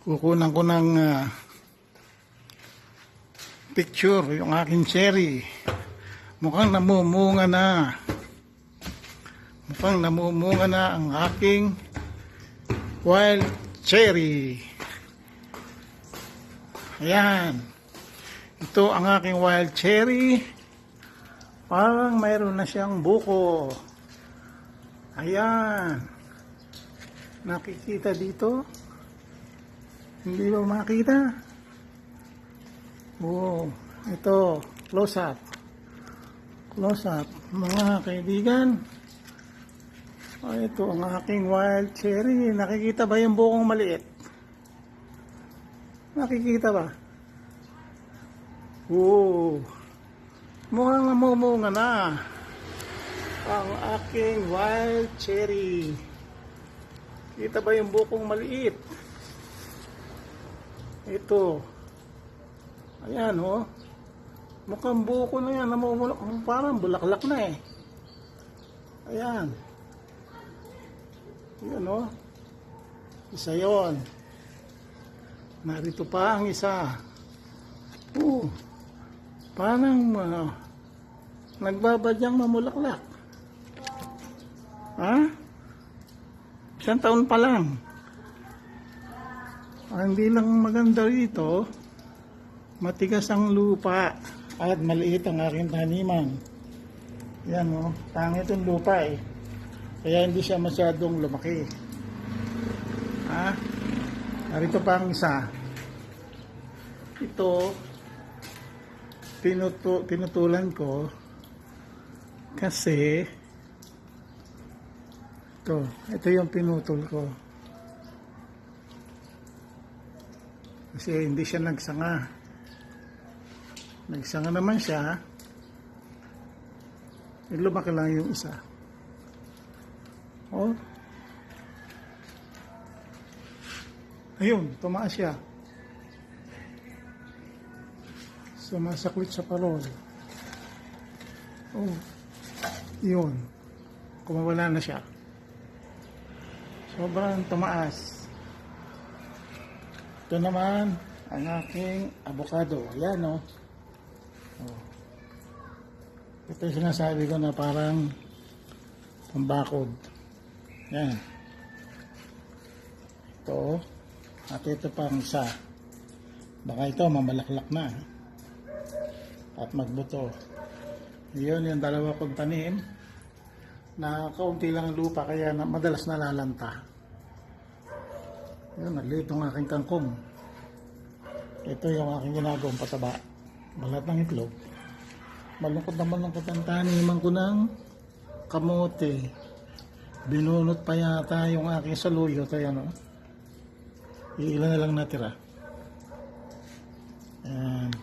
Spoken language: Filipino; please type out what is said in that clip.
Kukunan ko ng picture yung aking cherry. Mukhang namumunga na. Mukhang namumunga na ang aking wild cherry. Ayan. Ito ang aking wild cherry. Parang mayroon na siyang buko. Ayan. Nakikita dito? Hindi ba makita? Oh, ito, close up. Close up, mga kaibigan. Oh, ito ang aking wild cherry. Nakikita ba yung bukong maliit? Nakikita ba? Oh, mukhang namumunga na ang aking wild cherry. Kita ba yung bukong maliit? Ito. Ayan, oh. Mukhang buko na yan. Namumulak. Parang bulaklak na eh. Ayan. Ayan, oh. Isa yon. Narito pa ang isa. Parang nagbabadyang mamulaklak. Ha? Isang taon pa lang. Hindi lang maganda rito, matigas ang lupa at maliit ang aking taniman. Yan o, pangit ang lupa eh. Kaya hindi siya masyadong lumaki. Ha? Narito pa ang isa. Ito, pinutulan ko kasi ito yung pinutol ko. Kasi hindi siya nagsanga. Nagsanga naman siya. Lumaki lang yung isa. Oh. Ayun, tumaas siya. Sumasaklit sa parol. Oh. Yun. Kumawala na siya. Sobrang tumaas. Ito naman ang aking avocado. Ayan o. Oh. Ito yung sinasabi ko na parang pambakod. Ayan. Ito. At ito pang isa. Baka ito mamalaklak na. At magbuto. Yun yung dalawa kong tanim na kaunti lang lupa kaya madalas nalalanta. Yun, naliit ang aking kangkong. Ito yung aking ginagawang pataba. Balat ng itlog. Malungkot na malungkot ang taniman ko ng kamote. Binunot pa yata yung aking saluyot. Ayan o. Iilan na lang natira. Ayan.